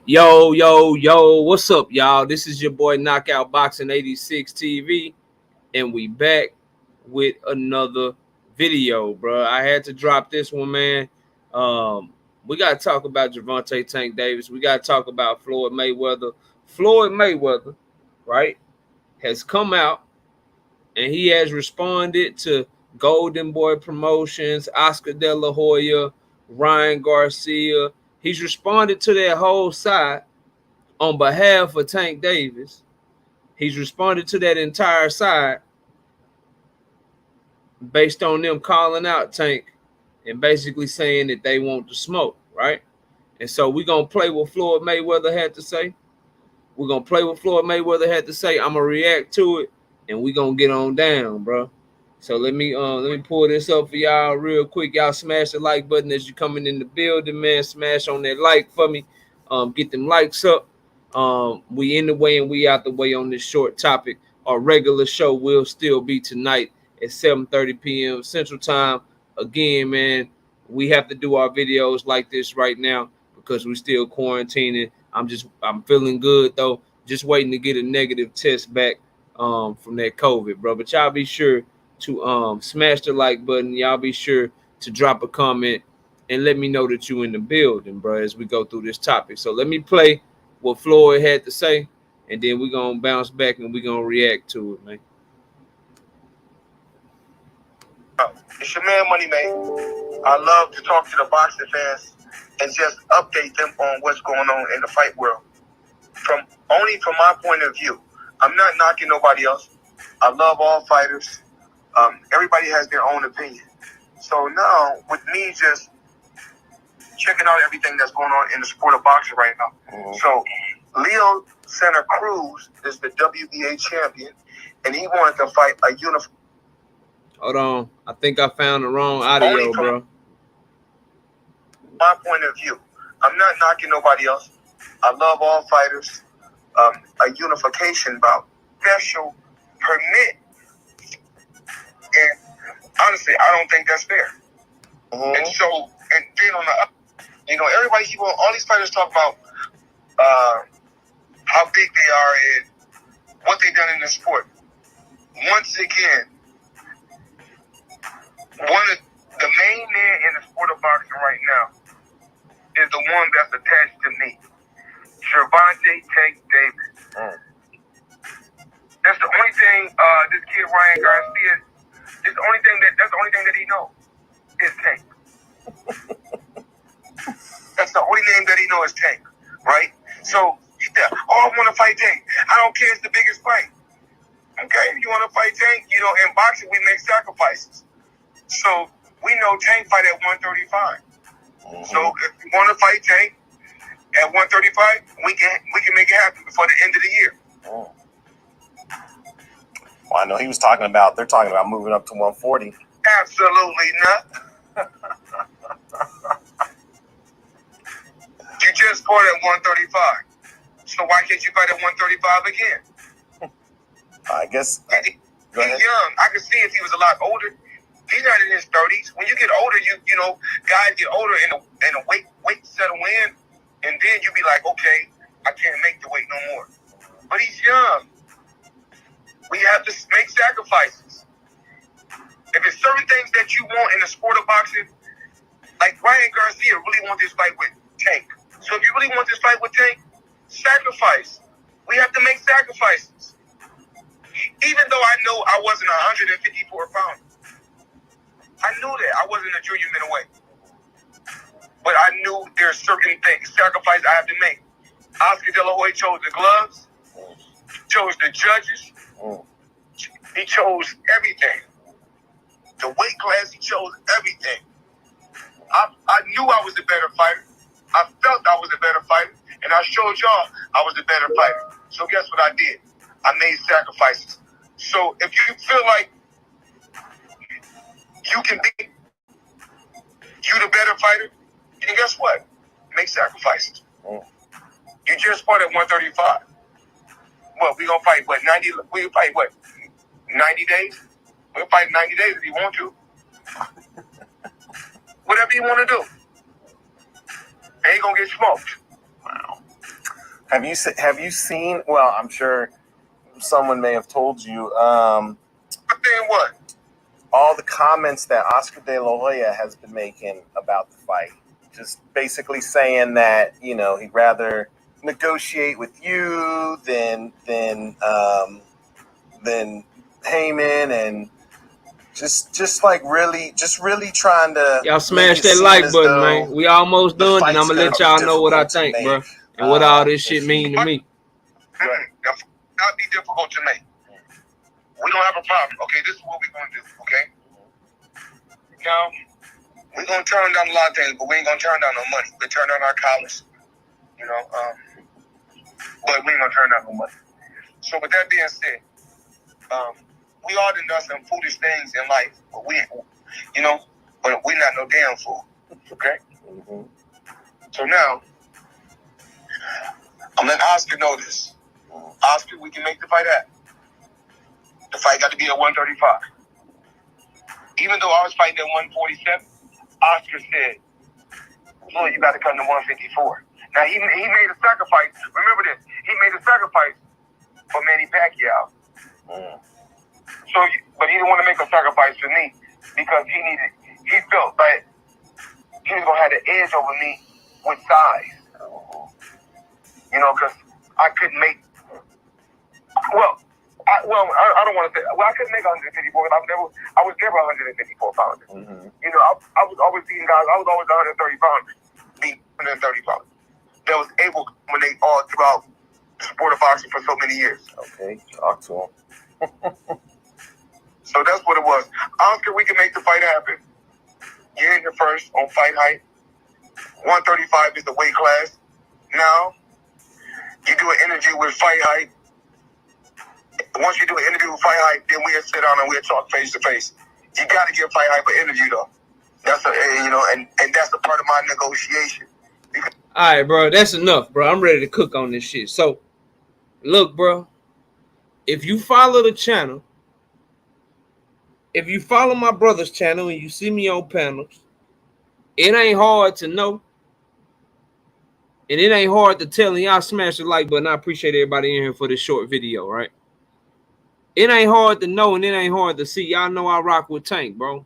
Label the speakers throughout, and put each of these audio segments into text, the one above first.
Speaker 1: Yo, what's up, y'all? This is your boy Knockout Boxing 86 TV, and we back with another video, bro. I had to drop this one, man. We got to talk about Gervonta Tank Davis. We got to talk about Floyd Mayweather. Floyd Mayweather, right, has come out and he has responded to Golden Boy Promotions, Oscar De La Hoya, Ryan Garcia. He's responded to that whole side on behalf of Tank Davis. He's responded to that entire side based on them calling out Tank and basically saying that they want the smoke, right? And so we're going to play what Floyd Mayweather had to say. We're going to play what Floyd Mayweather had to say. I'm going to react to it, and we're going to get on down, bro. So let me pull this up for y'all real quick. Y'all smash the like button as you coming in the building, man. Smash on that like for me. Get them likes up. We in the way and we out the way on this short topic. Our regular show will still be tonight at 7:30 p.m. Central Time. Again, man, we have to do our videos like this right now because we're still quarantining. I'm feeling good though. Just waiting to get a negative test back from that COVID, bro. But y'all be sure to smash the like button. Y'all be sure to drop a comment and let me know that you in the building, bro, as we go through this topic. So let me play what Floyd had to say, and then we're going to bounce back and we're going to react to it, man.
Speaker 2: It's your man, Money Man. I love to talk to the boxing fans and just update them on what's going on in the fight world. From my point of view, I'm not knocking nobody else. I love all fighters. Everybody has their own opinion. So now, with me just checking out everything that's going on in the sport of boxing right now. Mm-hmm. So, Leo Santa Cruz is the WBA champion, and he wanted to fight a unified.
Speaker 1: Hold on. I think I found the wrong audio, bro.
Speaker 2: My point of view, I'm not knocking nobody else. I love all fighters. A unification bout, special permit. And honestly, I don't think that's fair. Mm-hmm. And then on the, everybody, all these fighters talk about how big they are and what they've done in the sport. Once again, one of the main men in the sport of boxing right now is the one that's attached to me, Gervonta Tank Davis. Mm. That's the only thing. This kid Ryan Garcia. That's the only thing that he knows is Tank. That's the only name that he knows is Tank, right? So he said, I want to fight Tank. I don't care. It's the biggest fight. Okay, if you want to fight Tank, in boxing we make sacrifices. So we know Tank fight at 135. Mm-hmm. So if we want to fight Tank at 135, we can make it happen before the end of the year.
Speaker 3: Oh. Well, I know they're talking about moving up to 140.
Speaker 2: Absolutely not. You just fought at 135. So why can't you fight at 135 again?
Speaker 3: I guess.
Speaker 2: He's young. I could see if he was a lot older. He's not in his 30s. When you get older, guys get older and the weight settle in, and then you be like, okay, I can't make the weight no more. But he's young. We have to make sacrifices. If it's certain things that you want in the sport of boxing, like Ryan Garcia really wants this fight with Tank. So if you really want this fight with Tank, sacrifice. We have to make sacrifices. Even though I know I wasn't 154 pounds. I knew that. I wasn't a junior middleweight. But I knew there's certain things, sacrifice I have to make. Oscar De La Hoya chose the gloves, chose the judges. He chose everything. The weight class, he chose everything. I knew I was the better fighter. I felt I was the better fighter. And I showed y'all I was the better fighter. So guess what I did? I made sacrifices. So if you feel like you can be the better fighter, then guess what? Make sacrifices. You just fought at 135. Well, we gonna fight 90? We fight 90 days? We'll fight 90 days if you want to. Whatever you want to do. And he gonna get smoked. Wow.
Speaker 3: Have you seen? Well, I'm sure someone may have told you.
Speaker 2: But then what?
Speaker 3: All the comments that Oscar De La Hoya has been making about the fight, just basically saying that he'd rather negotiate with you than Heyman, and just like really trying to
Speaker 1: Y'all
Speaker 3: make
Speaker 1: smash
Speaker 3: it
Speaker 1: that
Speaker 3: seem
Speaker 1: like
Speaker 3: as
Speaker 1: button,
Speaker 3: though
Speaker 1: man. We almost
Speaker 3: the
Speaker 1: done, and I'm
Speaker 3: fight's
Speaker 1: gonna
Speaker 3: gonna
Speaker 1: let
Speaker 3: be
Speaker 1: y'all know what I
Speaker 3: difficult to
Speaker 1: think,
Speaker 3: make,
Speaker 1: bro, and what all this
Speaker 3: if
Speaker 1: shit
Speaker 3: you-
Speaker 1: mean to me.
Speaker 2: That not be difficult to make. We don't have a problem. Okay, this is what we're gonna do. Okay. Now we're gonna turn down a lot of things, but we ain't gonna turn down no money. We turn down our college, but we ain't gonna turn down no money. So with that being said, we all done some foolish things in life, but but we're not no damn fool. Okay.
Speaker 3: Mm-hmm.
Speaker 2: So now I'm letting Oscar know this. Oscar, we can make the fight happen. The fight got to be at 135. Even though I was fighting at 147, Oscar said, "Floyd, you got to come to 154." Now he made a sacrifice. Remember this. He made a sacrifice for Manny Pacquiao.
Speaker 3: Mm.
Speaker 2: But he didn't want to make a sacrifice for me because he felt like he was gonna have the edge over me with size. Because I couldn't make. I don't want to say. Well, I couldn't make 154. I was never 154 pounder.
Speaker 3: Mm-hmm.
Speaker 2: I was always beating guys. I was always 130 pounders, being 130 pounders. That was able to dominate all throughout the sport of boxing for so many years.
Speaker 3: Okay, talk to him.
Speaker 2: So that's what it was. Oscar, we can make the fight happen. You're in here first on fight height. 135 is the weight class. Now, you do an interview with fight height. Once you do an interview with fight height, then we'll sit down and we'll talk face to face. You got to give fight height an interview though. That's and that's a part of my negotiation.
Speaker 1: All right, bro, that's enough, bro. I'm ready to cook on this shit. So, look, bro, if you follow the channel, if you follow my brother's channel and you see me on panels, it ain't hard to know. And it ain't hard to tell. And y'all smash the like button. I appreciate everybody in here for this short video, right? It ain't hard to know and it ain't hard to see. Y'all know I rock with Tank, bro.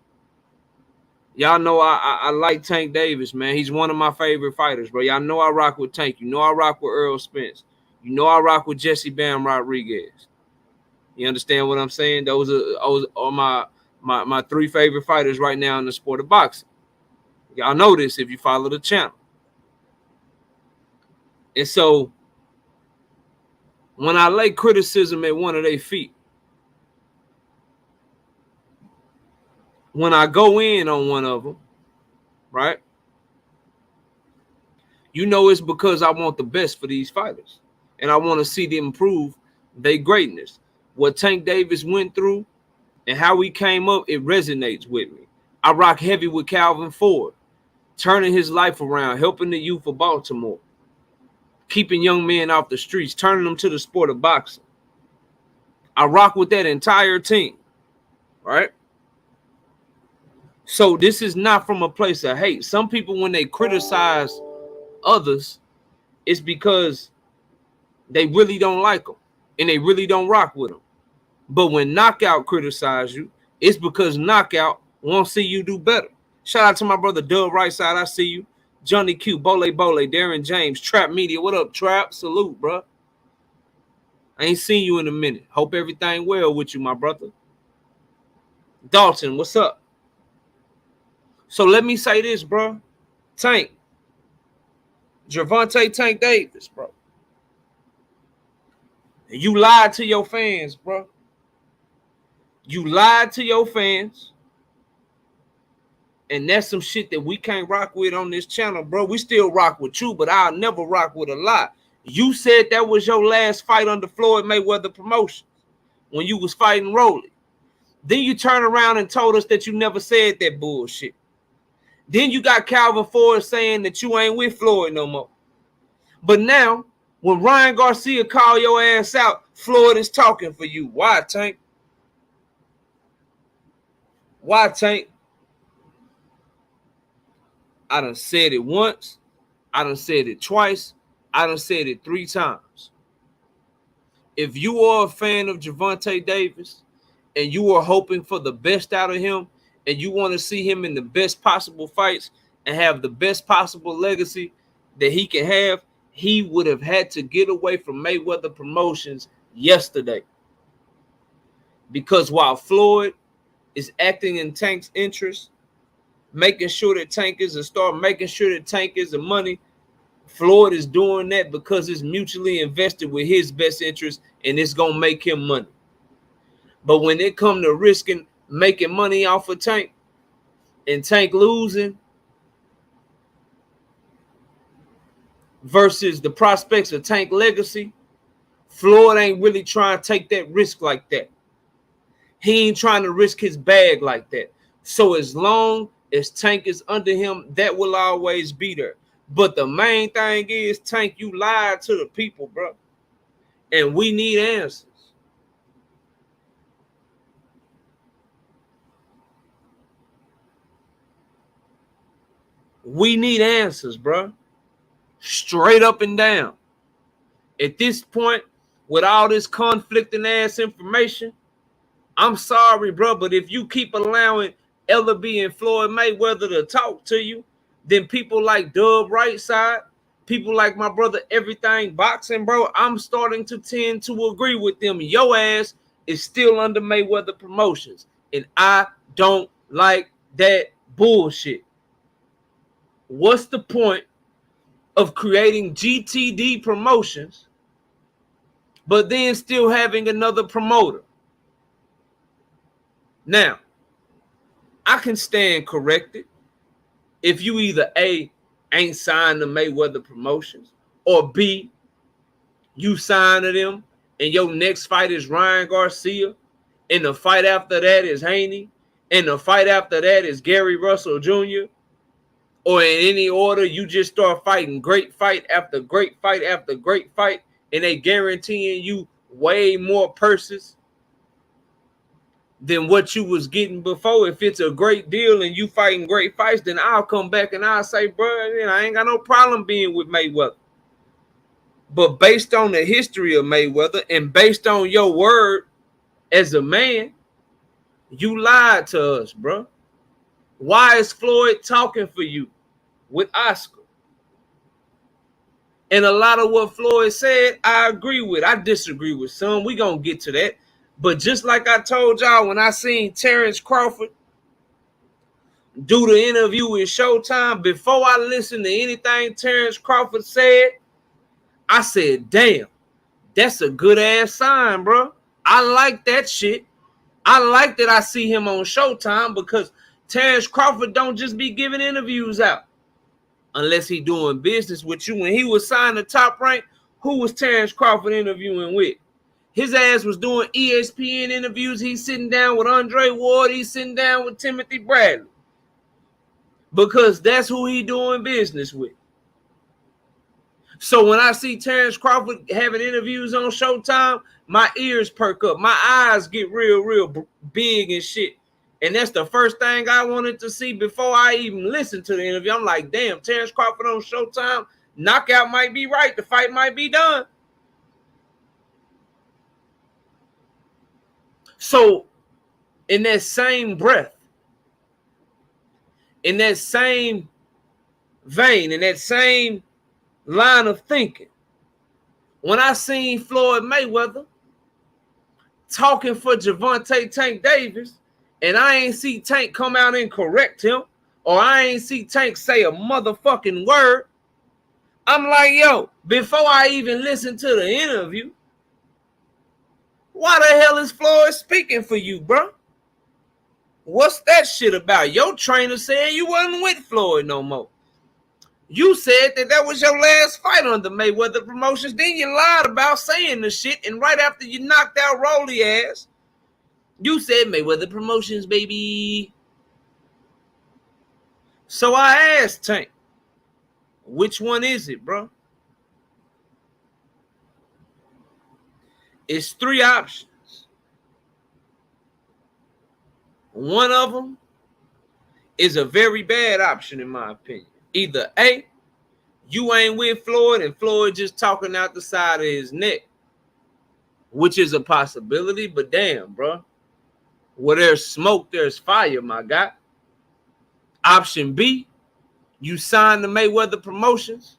Speaker 1: Y'all know I like Tank Davis, man. He's one of my favorite fighters, bro. Y'all know I rock with Tank. You know I rock with Earl Spence. You know I rock with Jesse Bam Rodriguez. You understand what I'm saying? Those are my three favorite fighters right now in the sport of boxing. Y'all know this if you follow the channel. And so when I lay criticism at one of their feet, when I go in on one of them, right? You know it's because I want the best for these fighters. And I want to see them improve their greatness. What Tank Davis went through and how he came up, it resonates with me. I rock heavy with Calvin Ford, turning his life around, helping the youth of Baltimore, keeping young men off the streets, turning them to the sport of boxing. I rock with that entire team, right? So this is not from a place of hate. Some people, when they criticize others, it's because they really don't like them and they really don't rock with them. But when Knockout criticize you, it's because Knockout won't see you do better. Shout out to my brother Dub Rightside. I see you. Johnny Q, Bole, Darren James, Trap Media. What up, Trap? Salute, bro. I ain't seen you in a minute. Hope everything well with you, my brother. Dalton, what's up? So let me say this, bro. Tank. Gervonta Tank Davis, bro. You lied to your fans, bro. You lied to your fans. And that's some shit that we can't rock with on this channel, bro. We still rock with you, but I'll never rock with a lie. You said that was your last fight under Floyd Mayweather Promotions when you was fighting Rolly. Then you turn around and told us that you never said that bullshit. Then you got Calvin Ford saying that you ain't with Floyd no more. But now, when Ryan Garcia call your ass out, Floyd is talking for you. Why, Tank? Why, Tank? I done said it once. I done said it twice. I done said it 3 times. If you are a fan of Gervonta Davis and you are hoping for the best out of him and you want to see him in the best possible fights and have the best possible legacy that he can have, he would have had to get away from Mayweather Promotions yesterday. Because while Floyd is acting in Tank's interest, making sure that Tank is a star, making sure that Tank is the money, Floyd is doing that because it's mutually invested with his best interest and it's going to make him money. But when it comes to risking making money off of Tank and Tank losing versus the prospects of Tank legacy, Floyd ain't really trying to take that risk like that. He ain't trying to risk his bag like that. So as long as Tank is under him, that will always be there. But the main thing is, Tank, you lied to the people, bro. And we need answers. We need answers, bro. Straight up and down. At this point, with all this conflicting ass information, I'm sorry, bro, but if you keep allowing Ellaby and Floyd Mayweather to talk to you, then people like Dub Rightside, people like my brother Everything Boxing, bro, I'm starting to tend to agree with them. Your ass is still under Mayweather Promotions, and I don't like that bullshit. What's the point of creating GTD Promotions, but then still having another promoter? Now, I can stand corrected if you either A, ain't signed to Mayweather Promotions, or B, you signed to them and your next fight is Ryan Garcia, and the fight after that is Haney, and the fight after that is Gary Russell Jr., or in any order, you just start fighting great fight after great fight after great fight, and they guaranteeing you way more purses than what you was getting before. If it's a great deal and you fighting great fights, then I'll come back and I'll say, bro, I ain't got no problem being with Mayweather. But based on the history of Mayweather and based on your word as a man, you lied to us, bro. Why is Floyd talking for you with Oscar? And a lot of what Floyd said, I agree with. I disagree with some. We gonna get to that. But just like I told y'all when I seen Terrence Crawford do the interview with Showtime, before I listened to anything Terrence Crawford said, I said, damn, that's a good ass sign, bro. I like that shit. I like that I see him on Showtime because Terrence Crawford don't just be giving interviews out unless he doing business with you. When he was signed to Top Rank, who was Terrence Crawford interviewing with? His ass was doing ESPN interviews. He's sitting down with Andre Ward. He's sitting down with Timothy Bradley. Because that's who he doing business with. So when I see Terrence Crawford having interviews on Showtime, my ears perk up. My eyes get real big and shit. And that's the first thing I wanted to see before I even listened to the interview. I'm like, damn, Terrence Crawford on Showtime. Knockout might be right. The fight might be done. So in that same breath, in that same vein, in that same line of thinking, when I seen Floyd Mayweather talking for Gervonta Tank Davis, and I ain't see Tank come out and correct him, or I ain't see Tank say a motherfucking word, I'm like, yo, before I even listen to the interview, why the hell is Floyd speaking for you, bro? What's that shit about? Your trainer said you wasn't with Floyd no more. You said that was your last fight under Mayweather Promotions. Then you lied about saying the shit. And right after you knocked out Rolly ass, you said Mayweather Promotions, baby. So I asked Tank, which one is it, bro? It's 3 options. One of them is a very bad option, in my opinion. Either A, You ain't with Floyd, and Floyd just talking out the side of his neck, which is a possibility. But damn, bro, where there's smoke, there's fire, my guy. Option B, you sign the Mayweather Promotions,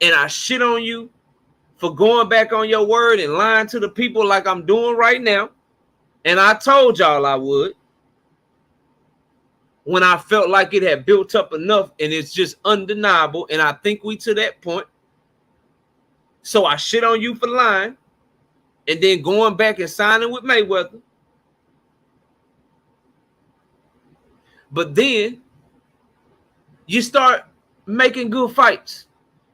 Speaker 1: and I shit on you for going back on your word and lying to the people like I'm doing right now. And I told y'all I would when I felt like it had built up enough, and it's just undeniable. And I think we to that point. So I shit on you for lying and then going back and signing with Mayweather. But then you start making good fights,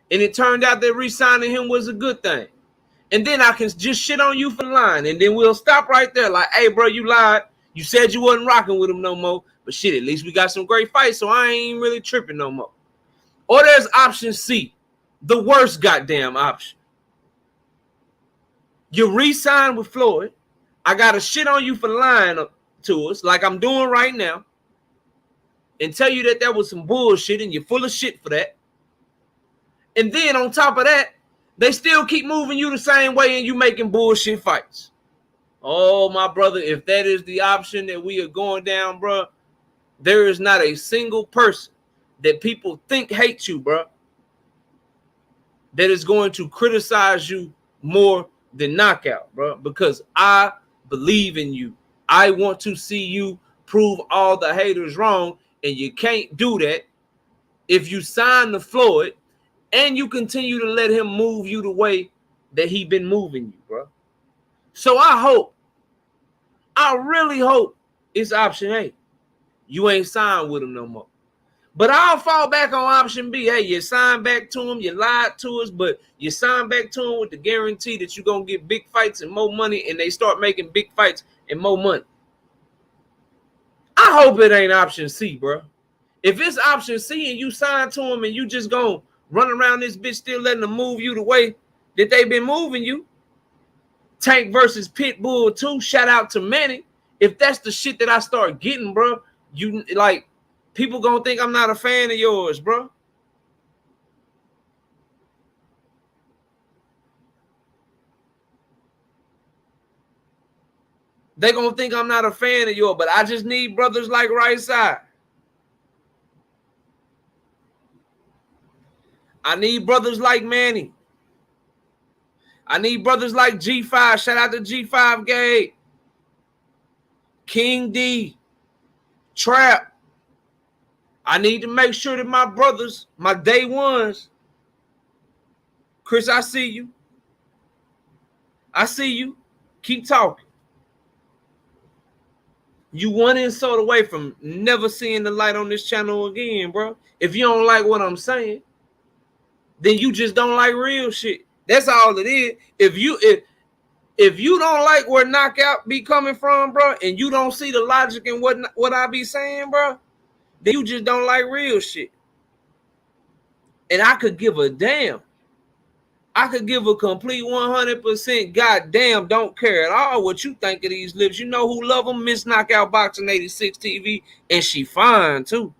Speaker 1: and it turned out that re-signing him was a good thing. And then I can just shit on you for lying, and then we'll stop right there. Like, hey, bro, you lied. You said you wasn't rocking with him no more. But shit, at least we got some great fights, so I ain't really tripping no more. Or there's option C, the worst goddamn option. You re-sign with Floyd. I got to shit on you for lying to us like I'm doing right now, and tell you that that was some bullshit, and you're full of shit for that. And then on top of that, they still keep moving you the same way, and you making bullshit fights. Oh, my brother, if that is the option that we are going down, bro, there is not a single person that people think hates you, bro, that is going to criticize you more than Knockout, bro, because I believe in you. I want to see you prove all the haters wrong, and you can't do that if you sign to Floyd and you continue to let him move you the way that he been moving you, bro. So I really hope it's option A. You ain't signed with him no more. But I'll fall back on option B. Hey, you signed back to him, you lied to us, but you signed back to him with the guarantee that you're going to get big fights and more money, and they start making big fights and more money. I hope it ain't option C, bro. If it's option C and you sign to him and you just going to run around this bitch still letting them move you the way that they've been moving you, Tank versus Pitbull 2, shout out to Manny. If that's the shit that I start getting, bro, you like, people gonna think I'm not a fan of yours, bro. They gonna think I'm not a fan of yours, but I just need brothers like Right Side. I need brothers like Manny. I need brothers like G5. Shout out to G5 Gay. King D. Trap. I need to make sure that my brothers, my day ones, Chris, I see you. I see you. Keep talking. You one insult away from never seeing the light on this channel again, bro. If you don't like what I'm saying, then you just don't like real shit. That's all it is. If you don't like where Knockout be coming from, bro, and you don't see the logic in what I be saying, bro, then you just don't like real shit. And I could give a damn. I could give a complete 100% goddamn don't care at all what you think of these lips. You know who love them? Miss Knockout Boxing 86 TV, and she fine too.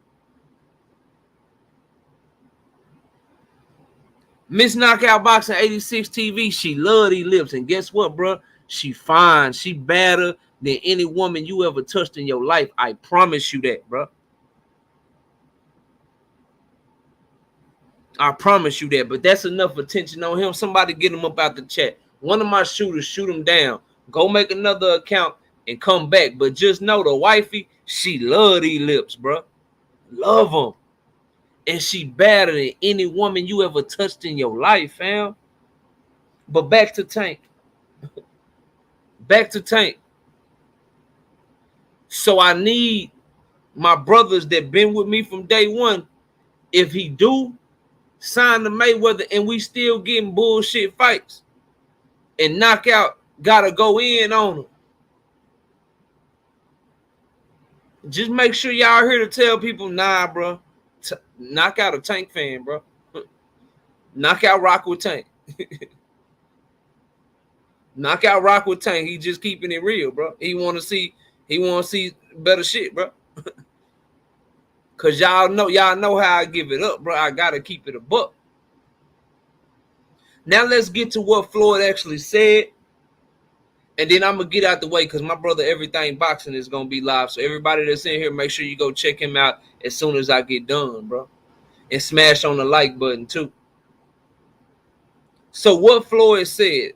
Speaker 1: Miss Knockout Boxing 86 TV, she love these lips. And guess what, bro? She fine. She better than any woman you ever touched in your life. I promise you that, bro. I promise you that. But that's enough attention on him. Somebody get him up out the chat. One of my shooters, shoot him down. Go make another account and come back. But just know the wifey, she love these lips, bro. Love them. And she better than any woman you ever touched in your life, fam. But back to Tank. Back to Tank. So I need my brothers that been with me from day one. If he do sign to Mayweather and we still getting bullshit fights, and Knockout gotta go in on him, just make sure y'all here to tell people, nah, bro. Knockout a Tank fan, bro. Knockout rock with Tank. Knockout rock with Tank. He just keeping it real, bro. He want to see better shit, bro. Cause y'all know how I give it up, bro. I gotta keep it a buck. Now let's get to what Floyd actually said. And then I'm gonna get out the way because my brother Everything Boxing is gonna be live. So everybody that's in here, make sure you go check him out as soon as I get done, bro. And smash on the like button too. So what Floyd said,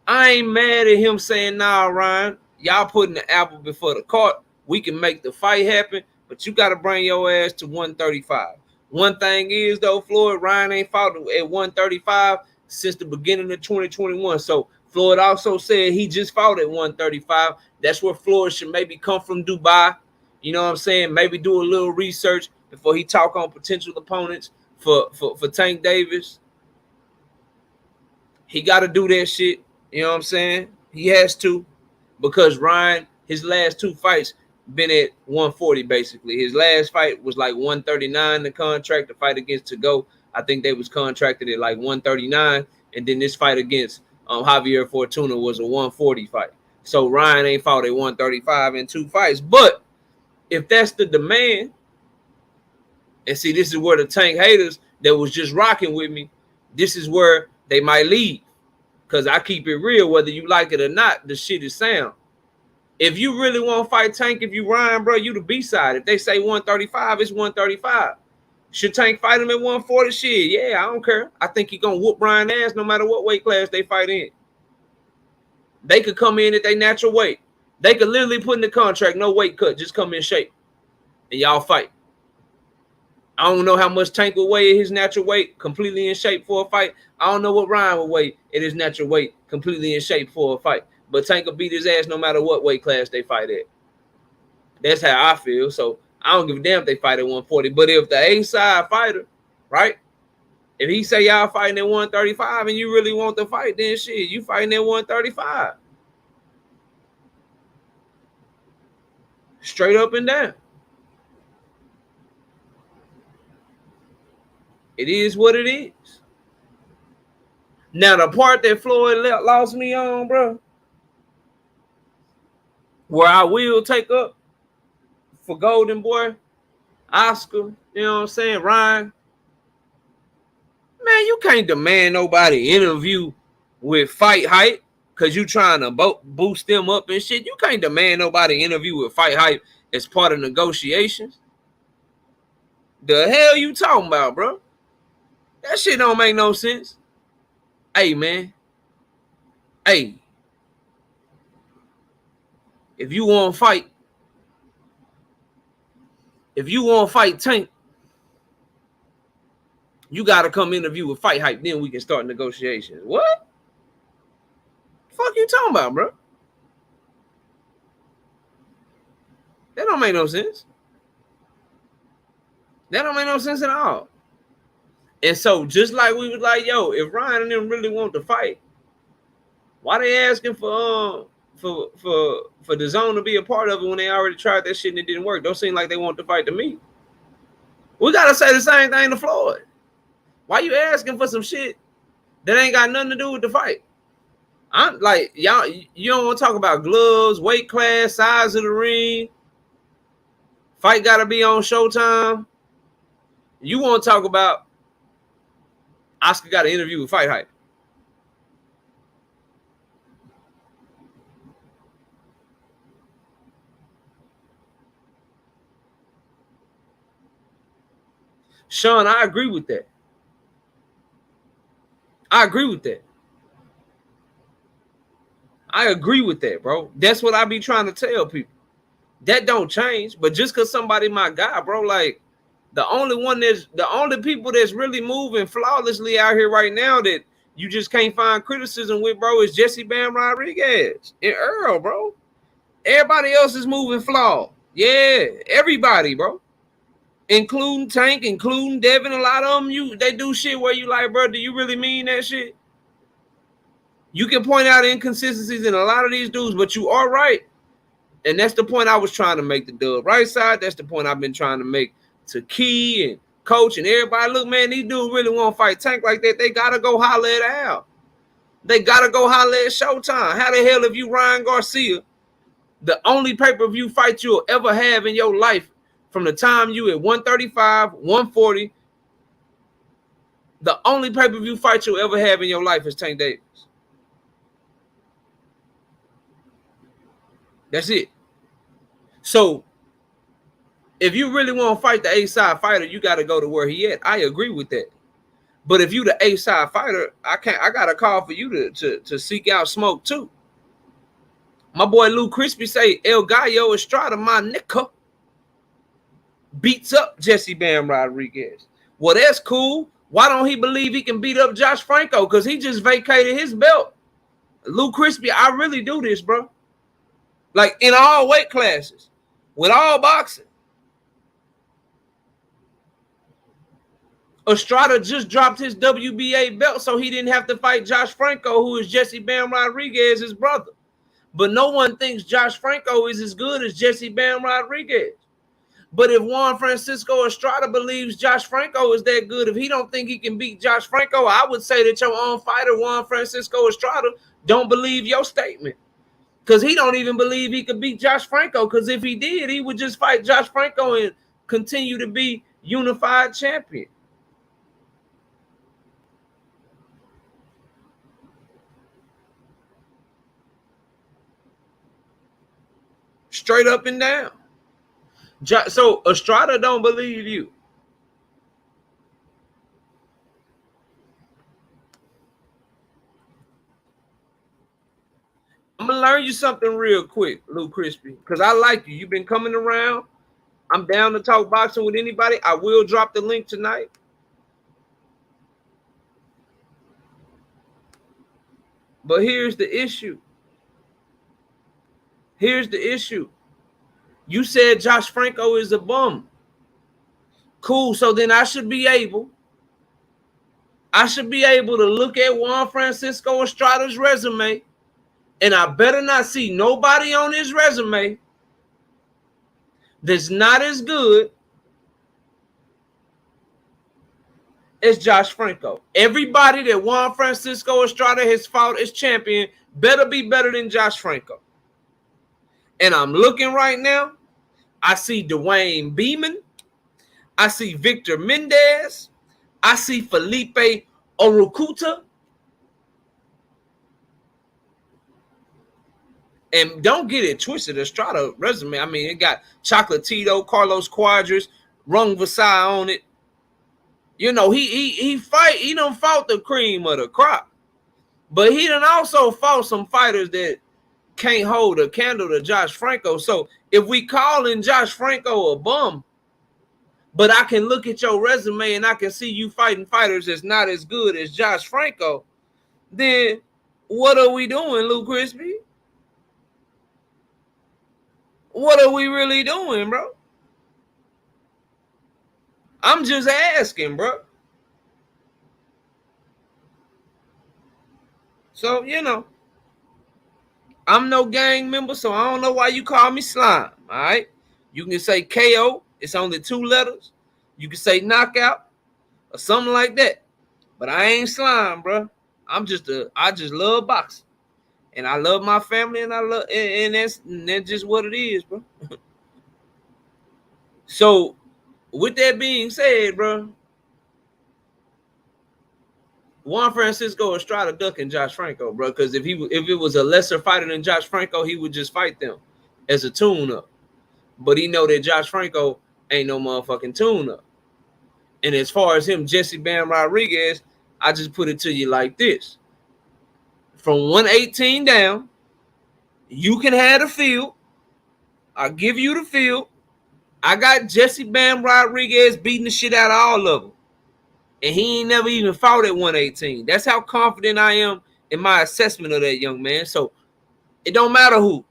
Speaker 1: I ain't mad at him saying, nah, Ryan, y'all putting the apple before the cart. We can make the fight happen, but you got to bring your ass to 135. One thing is, though, Floyd, Ryan ain't fought at 135 since the beginning of 2021. So Floyd also said he just fought at 135. That's where Floyd should maybe come from Dubai. You know what I'm saying? Maybe do a little research before he talk on potential opponents for Tank Davis. He got to do that shit. You know what I'm saying? He has to, because Ryan, his last two fights been at 140 basically. His last fight was like 139. The contract, the fight against To Go, I think they was contracted at like 139, and then this fight against Javier Fortuna was a 140 fight. So Ryan ain't fought at 135 in two fights. But if that's the demand, and see, this is where the Tank haters that was just rocking with me, this is where they might leave. Because I keep it real, whether you like it or not, the shit is sound. If you really want to fight Tank, if you Ryan, bro, you the B-side. If they say 135, it's 135. Should Tank fight him at 140? Shit, yeah, I don't care. I think he going to whoop Ryan ass no matter what weight class they fight in. They could come in at their natural weight. They could literally put in the contract, no weight cut, just come in shape. And y'all fight. I don't know how much Tank will weigh at his natural weight, completely in shape for a fight. I don't know what Ryan will weigh at his natural weight, completely in shape for a fight. But Tank will beat his ass no matter what weight class they fight at. That's how I feel. So I don't give a damn if they fight at 140. But if the A-side fighter, right, if he say y'all fighting at 135 and you really want to fight, then shit, you fighting at 135. Straight up and down. It is what it is. Now, the part that Floyd lost me on, bro, where I will take up for Golden Boy, Oscar, you know what I'm saying, Ryan, man, you can't demand nobody interview with Fight Hype because you trying to boost them up and shit. You can't demand nobody interview with Fight Hype as part of negotiations. The hell you talking about, bro? That shit don't make no sense. Hey, man. Hey. If you want to fight Tank, you got to come interview with Fight Hype. Then we can start negotiations. What? The fuck you talking about, bro? That don't make no sense. That don't make no sense at all. And so just like we was like, yo, if Ryan and them really want to fight, why they asking for the zone to be a part of it when they already tried that shit and it didn't work? Don't seem like they want to fight to me. We gotta say the same thing to Floyd. Why you asking for some shit that ain't got nothing to do with the fight? I'm like, y'all, you don't want to talk about gloves, weight class, size of the ring. Fight gotta be on Showtime. You want to talk about Oscar got an interview with Fight Hype. Sean, I agree with that. I agree with that. I agree with that, bro. That's what I be trying to tell people. That don't change. But just because somebody my guy, bro, like the only people that's really moving flawlessly out here right now that you just can't find criticism with, bro, is Jesse Bam Rodriguez and Earl, bro. Everybody else is moving flawed. Yeah, everybody, bro. Including Tank, including Devin, a lot of them, they do shit where you like, bro, do you really mean that shit? You can point out inconsistencies in a lot of these dudes, but you are right. And that's the point I was trying to make the Dub right side. That's the point I've been trying to make to Key and Coach and everybody. Look, man, these dudes really want to fight Tank like that. They got to go holler at Al. They got to go holler at Showtime. How the hell if you Ryan Garcia, the only pay-per-view fight you'll ever have in your life from the time you at 135, 140, the only pay-per-view fight you'll ever have in your life is Tank Davis. That's it. So if you really want to fight the A-side fighter, you got to go to where he at. I agree with that. But if you the A-side fighter, I got a call for you to seek out smoke too. My boy Lou Crispy say El Gallo Estrada, my nigga, beats up Jesse Bam Rodriguez. Well, that's cool. Why don't he believe he can beat up Josh Franco? Because he just vacated his belt. Lou Crispy, I really do this, bro. Like in all weight classes, with all boxing. Estrada just dropped his WBA belt so he didn't have to fight Josh Franco, who is Jesse Bam Rodriguez's brother. But no one thinks Josh Franco is as good as Jesse Bam Rodriguez. But if Juan Francisco Estrada believes Josh Franco is that good, if he don't think he can beat Josh Franco, I would say that your own fighter, Juan Francisco Estrada, don't believe your statement. Because he don't even believe he could beat Josh Franco. Because if he did, he would just fight Josh Franco and continue to be unified champion. Straight up and down. So Estrada don't believe you. I'm going to learn you something real quick, Lou Crispy, because I like you. You've been coming around. I'm down to talk boxing with anybody. I will drop the link tonight. But here's the issue. Here's the issue. You said Josh Franco is a bum. Cool. So then I should be able to look at Juan Francisco Estrada's resume, and I better not see nobody on his resume that's not as good as Josh Franco. Everybody that Juan Francisco Estrada has fought as champion better be better than Josh Franco. And I'm looking right now. I see Dwayne Beeman. I see Victor Mendez. I see Felipe Orukuta. And don't get it twisted, Estrada resume. I mean, it got Chocolatito, Carlos Cuadras, Rung Vasai on it. You know, he done fought the cream of the crop. But he done also fought some fighters that can't hold a candle to Josh Franco. So if we calling Josh Franco a bum, but I can look at your resume and I can see you fighting fighters that's not as good as Josh Franco, then what are we doing, Lou Crispy? What are we really doing, bro? I'm just asking, bro. So, you know, I'm no gang member, so I don't know why you call me slime, all right? You can say KO. It's only 2 letters. You can say knockout or something like that. But I ain't slime, bro. I just love boxing. And I love my family, and that's just what it is, bro. So, with that being said, bro, Juan Francisco Estrada ducking Josh Franco, bro, because if it was a lesser fighter than Josh Franco, he would just fight them as a tune-up. But he know that Josh Franco ain't no motherfucking tune-up. And as far as him, Jesse Bam Rodriguez, I just put it to you like this. From 118 down, you can have the field. I'll give you the field. I got Jesse Bam Rodriguez beating the shit out of all of them. And he ain't never even fought at 118. That's how confident I am in my assessment of that young man. So it don't matter who.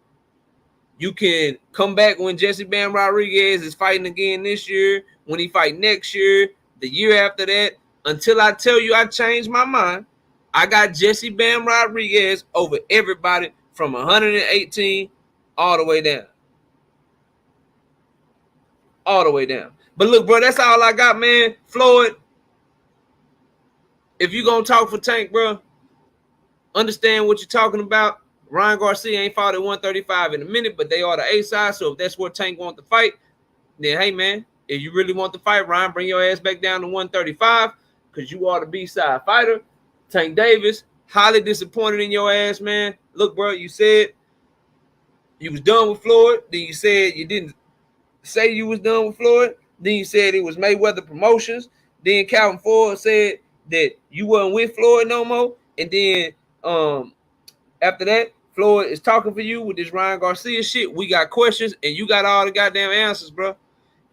Speaker 1: You can come back when Jesse Bam Rodriguez is fighting again this year, when he fight next year, the year after that. Until I tell you I changed my mind, I got Jesse Bam Rodriguez over everybody from 118 all the way down. All the way down. But look, bro, that's all I got, man. Floyd, if you going to talk for Tank, bro, understand what you're talking about. Ryan Garcia ain't fought at 135 in a minute, but they are the A side. So if that's where Tank wants to fight, then hey man, if you really want the fight, Ryan, bring your ass back down to 135 because you are the B-side fighter. Tank Davis, highly disappointed in your ass, man. Look, bro, you said you was done with Floyd. Then you said you didn't say you was done with Floyd. Then you said it was Mayweather Promotions. Then Calvin Ford said that you wasn't with Floyd no more. And then after that, Floyd is talking for you with this Ryan Garcia shit. We got questions, and you got all the goddamn answers, bro.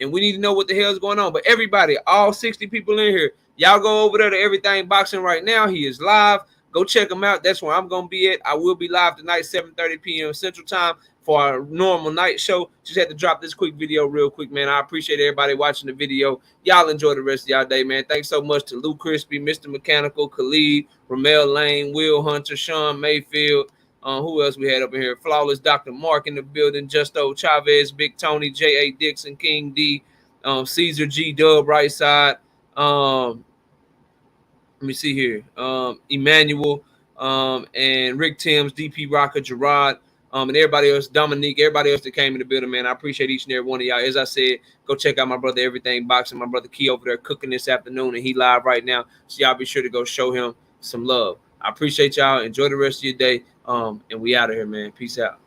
Speaker 1: And we need to know what the hell is going on. But everybody, all 60 people in here, y'all go over there to Everything Boxing right now. He is live. Go check him out. That's where I'm going to be at. I will be live tonight, 7:30 p.m. Central Time for our normal night show. Just had to drop this quick video real quick, man. I appreciate everybody watching the video. Y'all enjoy the rest of y'all day, man. Thanks so much to Lou Crispy, Mr. Mechanical, Khalid, Ramel Lane, Will Hunter, Sean Mayfield. Who else we had up in here? Flawless Dr. Mark in the building. Justo Chavez, Big Tony, J.A. Dixon, King D, Caesar G. Dub, right side. Let me see here. Emmanuel, and Rick Timms, DP Rocker, Gerard, and everybody else, Dominique, everybody else that came in the building, man. I appreciate each and every one of y'all. As I said, go check out my brother Everything Boxing. My brother Key over there cooking this afternoon, and he live right now. So y'all be sure to go show him some love. I appreciate y'all. Enjoy the rest of your day. And we out of here, man. Peace out.